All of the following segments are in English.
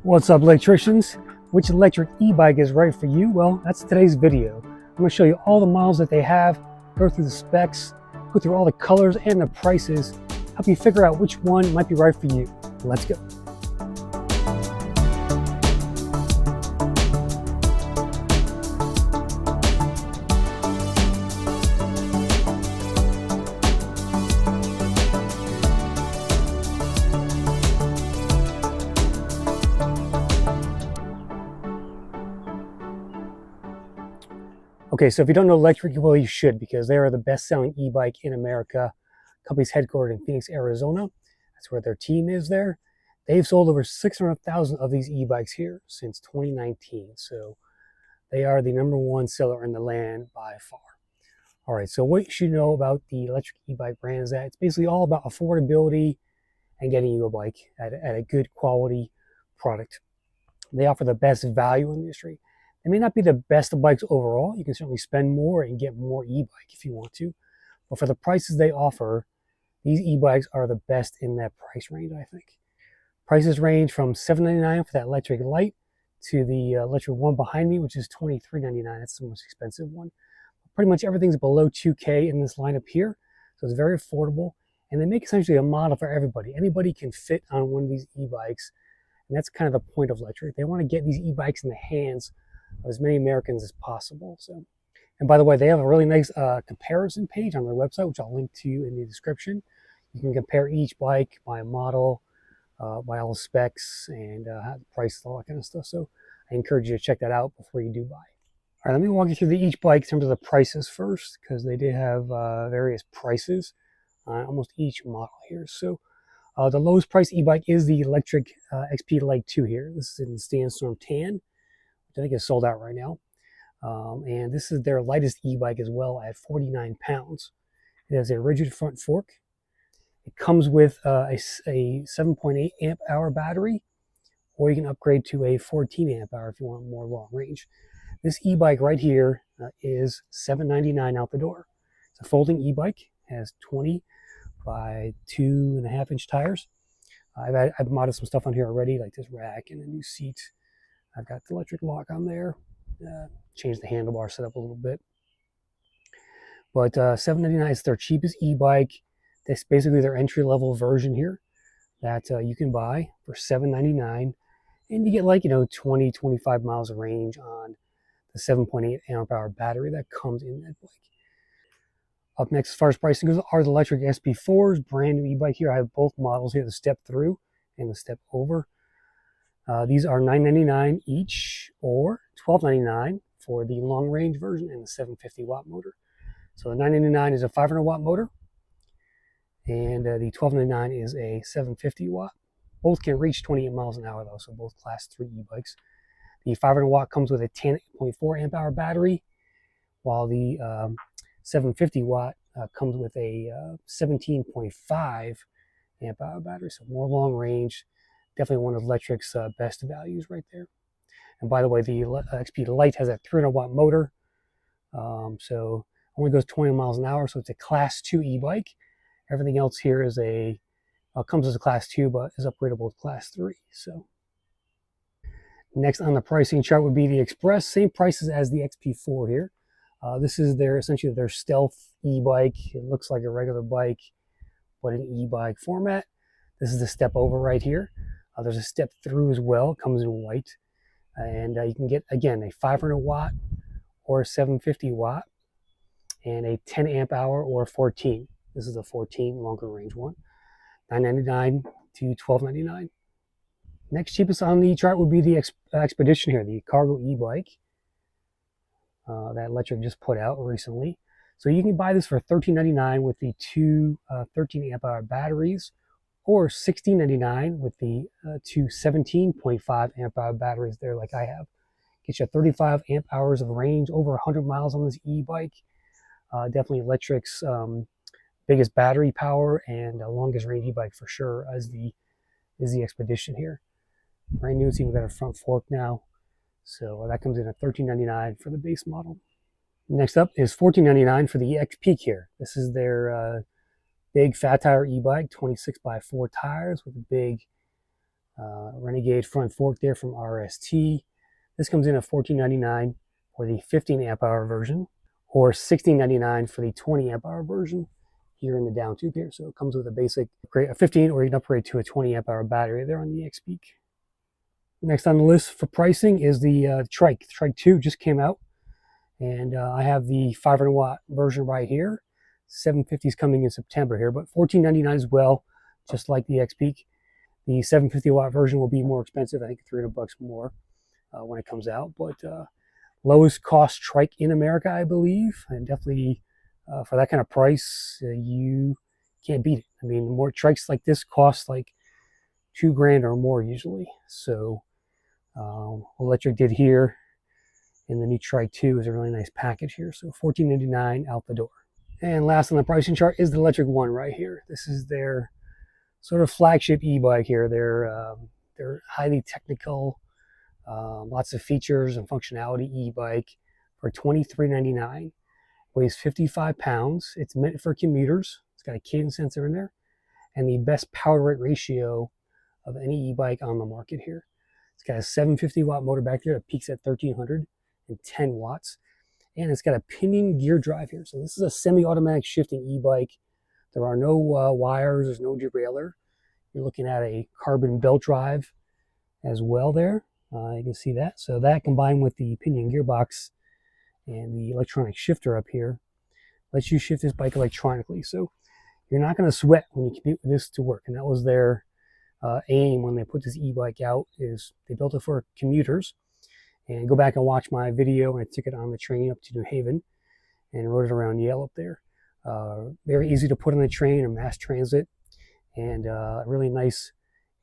What's up, electricians? Which electric e-bike is right for you? Well, that's today's video. I'm going to show you all the models that they have, go through the specs, go through all the colors and the prices, help you figure out which one might be right for you. Let's go. Okay, so if you don't know Lectric, well, you should, because they are the best-selling e-bike in America. Company's headquartered in Phoenix, Arizona. That's where their team is there. They've sold over 600,000 of these e-bikes here since 2019. So they are the #1 seller in the land by far. All right, so what you should know about the electric e-bike brand is that it's basically all about affordability and getting you a bike at a good quality product. They offer the best value in the industry. They may not be the best of bikes overall. You can certainly spend more and get more e-bike if you want to. But for the prices they offer, these e-bikes are the best in that price range, I think. Prices range from $799 for that electric light to the electric one behind me, which is $23.99. That's the most expensive one. Pretty much everything's below $2K in this lineup here. So it's very affordable. And they make essentially a model for everybody. Anybody can fit on one of these e-bikes. And that's kind of the point of Lectric. They want to get these e-bikes in the hands of as many Americans as possible. So, and by the way, they have a really nice comparison page on their website, which I'll link to you in the description. You can compare each bike by model, by all the specs, and the price, all that kind of stuff. So I encourage you to check that out before you do buy. All right, let me walk you through each bike in terms of the prices first, because they did have various prices on almost each model here. So the lowest price e-bike is the Lectric XP Lite 2 here. This is in Sandstorm Tan, which I think is sold out right now. And this is their lightest e-bike as well at 49 pounds. It has a rigid front fork. It comes with a 7.8 amp hour battery, or you can upgrade to a 14 amp hour if you want more long range. This e-bike right here is $799 out the door. It's a folding e-bike, has 20 by 2.5 inch tires. I've modded some stuff on here already, like this rack and a new seat. I've got the electric lock on there. Changed the handlebar setup a little bit. But $799 is their cheapest e-bike. That's basically their entry-level version here that you can buy for $799. And you get, like, 20, 25 miles of range on the 7.8 amp hour battery that comes in that bike. Up next, as far as pricing goes, are the Lectric SP4s, brand new e-bike here. I have both models here, the step through and the step over. These are $999 each, or $1299 for the long range version and the 750 watt motor. So the $999 is a 500 watt motor, and the $1299 is a 750 watt. Both can reach 28 miles an hour though, so both class 3 e-bikes. The 500 watt comes with a 10.4 amp hour battery, while the 750 watt comes with a 17.5 amp hour battery, so more long range. Definitely one of Lectric's best values right there. And by the way, the XP Lite has a 300 watt motor, so only goes 20 miles an hour, so it's a class 2 e-bike. Everything else here is comes as a class 2, but is upgradable to class 3. So next on the pricing chart would be the Express, same prices as the XP4 here. This is essentially their stealth e-bike. It looks like a regular bike, but in e-bike format. This is the step over right here. There's a step through as well. It comes in white. And you can get, again, a 500 watt or 750 watt and a 10 amp hour or 14. This is the 14 longer range one. $999 to $1299. Next cheapest on the chart would be the Expedition here, the cargo e-bike that Lectric just put out recently. So you can buy this for $1399 with the two 13 amp hour batteries, or $1699 with the two 17.5 amp hour batteries there, like I have. Get you 35 amp hours of range, over 100 miles on this e-bike. Definitely Lectric's biggest battery power and longest range e-bike for sure is the Expedition here. Brand new, it's even got a front fork now. So that comes in at $1399 for the base model. Next up is $1499 for the X-Peak here. This is their big fat tire e-bike, 26 by 4 tires with a big Renegade front fork there from RST. This comes in at $14.99 for the 15 amp hour version, or $16.99 for the 20 amp hour version here in the down tube here. So it comes with a basic a 15, or you can upgrade to a 20 amp hour battery there on the Ebikes. Next on the list for pricing is the Trike. The Trike 2 just came out, and I have the 500 watt version right here. 750 is coming in September here, but $14.99 as well, just like the Ebikes. The 750 watt version will be more expensive, I think $300 more when it comes out, but lowest cost trike in America, I believe, and definitely for that kind of price, you can't beat it. I mean, more trikes like this cost like $2,000 or more usually. So what Lectric did here in the new Trike 2 is a really nice package here. So $14.99 out the door. And last on the pricing chart is the Lectric 1 right here. This is their sort of flagship e-bike here. They're highly technical, lots of features and functionality e-bike for $23.99. Weighs 55 pounds. It's meant for commuters. It's got a cadence sensor in there and the best power weight ratio of any e-bike on the market here. It's got a 750 watt motor back there that peaks at 1310 watts. And it's got a pinion gear drive here. So this is a semi-automatic shifting e-bike. There are no wires, there's no derailleur. You're looking at a carbon belt drive as well there. You can see that. So that combined with the pinion gearbox and the electronic shifter up here lets you shift this bike electronically. So you're not going to sweat when you commute with this to work. And that was their aim when they put this e-bike out, is they built it for commuters. And go back and watch my video when I took it on the train up to New Haven and rode it around Yale up there. Very easy to put on the train or mass transit, and really nice,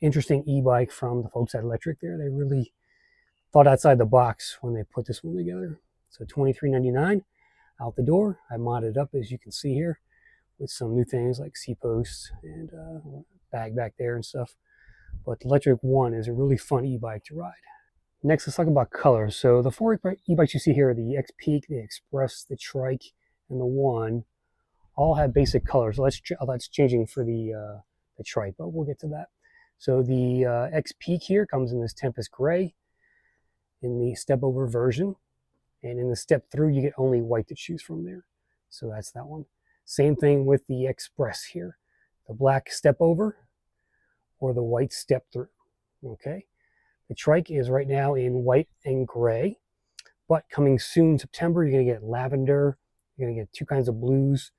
interesting e-bike from the folks at Lectric there. They really thought outside the box when they put this one together. So $23.99 out the door. I modded up, as you can see here, with some new things like C-posts and bag back there and stuff. But the Lectric 1 is a really fun e-bike to ride. Next, let's talk about colors. So the four e-bikes you see here, the X-Peak, the Express, the Trike, and the 1, all have basic colors. So that's changing for the Trike, but we'll get to that. So the X-Peak here comes in this Tempest Gray in the step-over version. And in the step through, you get only white to choose from there. So that's that one. Same thing with the Express here. The black step over or the white step through. Okay. The Trike is right now in white and gray, but coming soon, September, you're going to get lavender. You're going to get two kinds of blues,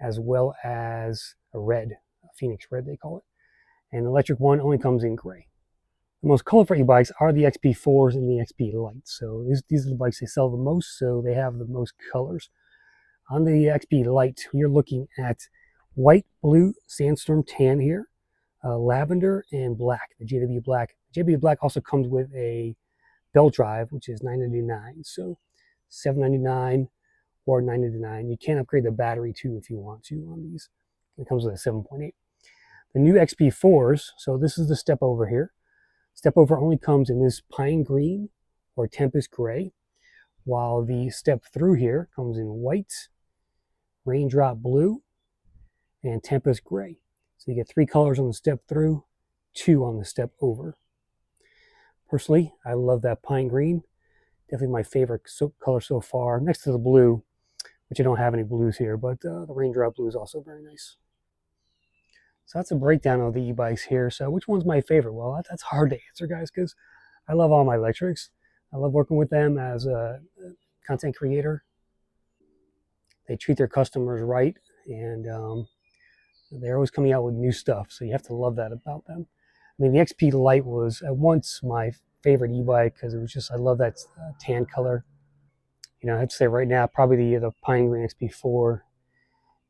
as well as a red, a Phoenix red they call it. And the Lectric 1 only comes in gray. The most colorful e-bikes are the XP4s and the XP Lights. So these are the bikes they sell the most, so they have the most colors. On the XP Light, we are looking at white, blue, sandstorm tan here, lavender, and black, the JW Black. JW Black also comes with a belt drive, which is $9.99. So $7.99 or $9.99. You can upgrade the battery too if you want to on these. It comes with a 7.8. The new XP4s, so this is the step over here. Step over only comes in this pine green or Tempest gray, while the step through here comes in white, raindrop blue, and Tempest gray. So you get 3 colors on the step through, 2 on the step over. Personally, I love that pine green. Definitely my favorite color so far, next to the blue, which I don't have any blues here, but the raindrop blue is also very nice. So that's a breakdown of the e-bikes here. So which one's my favorite? Well, that's hard to answer, guys, because I love all my Lectrics. I love working with them as a content creator. They treat their customers right, and they're always coming out with new stuff. So you have to love that about them. I mean, the XP Light was at once my favorite e-bike because it was just, I love that tan color. You know, I have to say right now, probably the Pine Green XP4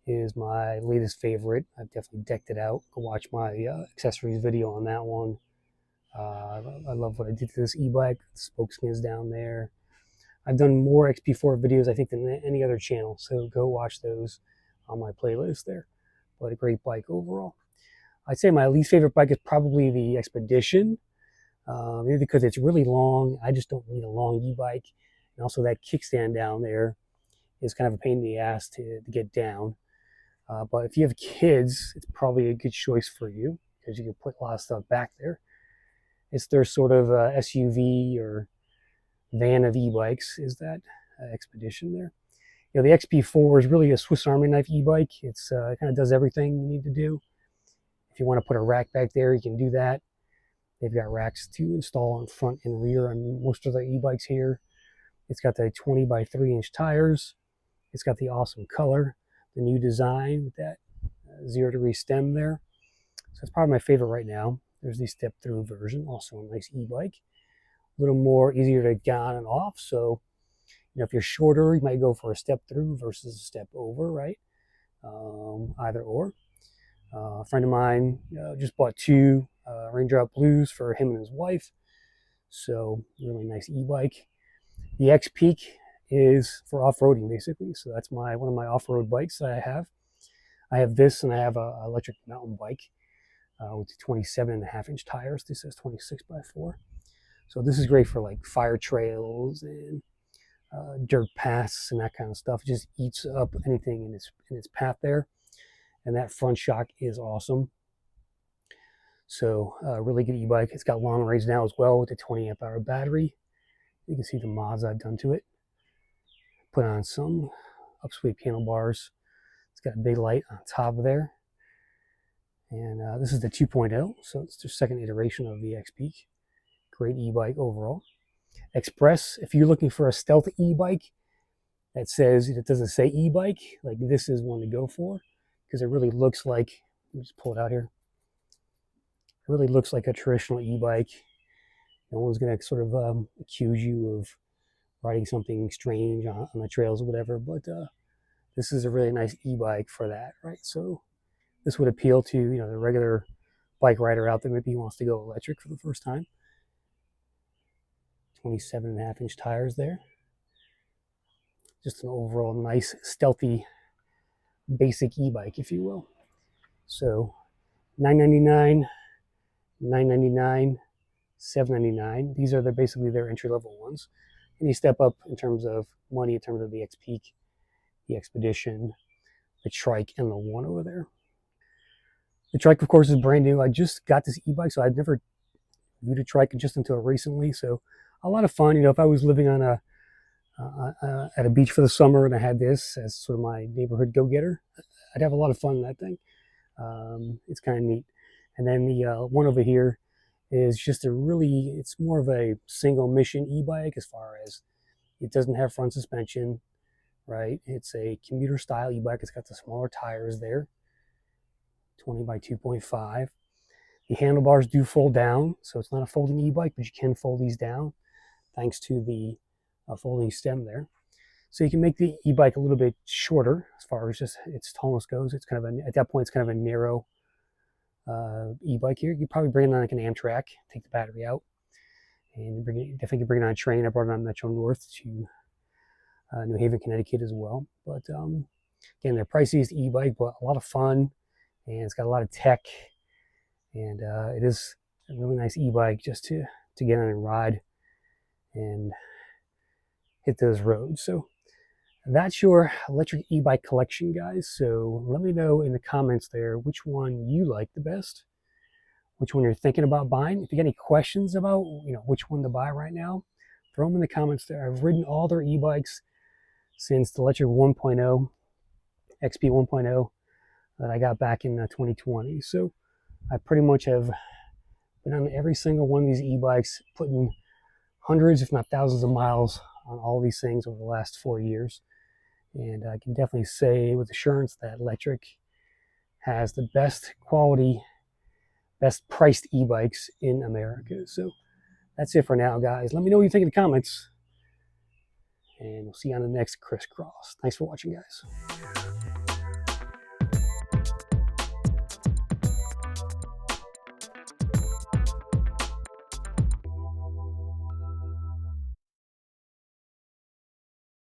is my latest favorite. I've definitely decked it out. Go watch my accessories video on that one. I love what I did to this e-bike. The spoke skins down there. I've done more XP4 videos, I think, than any other channel. So go watch those on my playlist there. But a great bike overall. I'd say my least favorite bike is probably the Expedition. Maybe because it's really long. I just don't need a long e-bike. And also that kickstand down there is kind of a pain in the ass to get down. But if you have kids, it's probably a good choice for you because you can put a lot of stuff back there. It's their sort of SUV or van of e-bikes, is that Expedition there. You know, the XP4 is really a Swiss Army knife e-bike. It kind of does everything you need to do. If you want to put a rack back there, you can do that. They've got racks to install on front and rear on most of the e-bikes here. It's got the 20 by 3-inch tires. It's got the awesome color, the new design with that 0-degree stem there. So it's probably my favorite right now. There's the step through version, also a nice e-bike. A little more easier to get on and off. So, you know, if you're shorter, you might go for a step through versus a step over, right? Either or. A friend of mine just bought two Raindrop Blues for him and his wife. So really nice e-bike. The X-Peak is for off-roading basically. So that's one of my off-road bikes that I have. I have this and I have an electric mountain bike with 27.5-inch tires. This says 26 by 4. So this is great for like fire trails and dirt paths and that kind of stuff. It just eats up anything in its path there. And that front shock is awesome. So really good e-bike. It's got long range now as well with the 20 amp hour battery. You can see the mods I've done to it. Put on some upsweep handlebars. It's got a big light on top of there. And this is the 2.0, so it's the second iteration of the X-Peak. Great e-bike overall. Express, if you're looking for a stealth e-bike that says, it doesn't say e-bike, like this is one to go for, because it really looks like, let me just pull it out here. It really looks like a traditional e-bike. No one's going to sort of accuse you of riding something strange on the trails or whatever, but this is a really nice e-bike for that, right? So this would appeal to, you know, the regular bike rider out there. Maybe he wants to go electric for the first time. 27.5-inch tires there. Just an overall nice, stealthy, basic e-bike, if you will. So $999, $999, $799. These are basically their entry-level ones. And you step up in terms of money, in terms of the X-Peak, the Expedition, the Trike, and the One over there. The Trike, of course, is brand new. I just got this e-bike, so I'd never viewed a Trike just until recently. So a lot of fun. You know, if I was living on at a beach for the summer and I had this as sort of my neighborhood go-getter, I'd have a lot of fun in that thing. It's kind of neat. And then the one over here is just it's more of a single mission e-bike as far as it doesn't have front suspension, right? It's a commuter style e-bike. It's got the smaller tires there, 20 by 2.5. The handlebars do fold down, so it's not a folding e-bike, but you can fold these down thanks to the folding stem there. So you can make the e-bike a little bit shorter as far as just its tallness goes. It's kind of at that point, it's kind of a narrow e-bike here. You probably bring it on like an Amtrak, take the battery out, and definitely bring it on a train. I brought it on Metro North to New Haven, Connecticut as well. But again, they're pricey as the e-bike, but a lot of fun, and it's got a lot of tech, and it is a really nice e-bike just to get on and ride and hit those roads. So that's your electric e-bike collection, guys. So let me know in the comments there which one you like the best, which one you're thinking about buying. If you got any questions about, you know, which one to buy right now, throw them in the comments there. I've ridden all their e-bikes since the Lectric 1.0, XP 1.0 that I got back in 2020. So I pretty much have been on every single one of these e-bikes, putting hundreds, if not thousands of miles on all these things over the last 4 years. And I can definitely say with assurance that Lectric has the best quality, best priced e-bikes in America. So that's it for now, guys. Let me know what you think in the comments. And we'll see you on the next Crisscross. Thanks for watching, guys.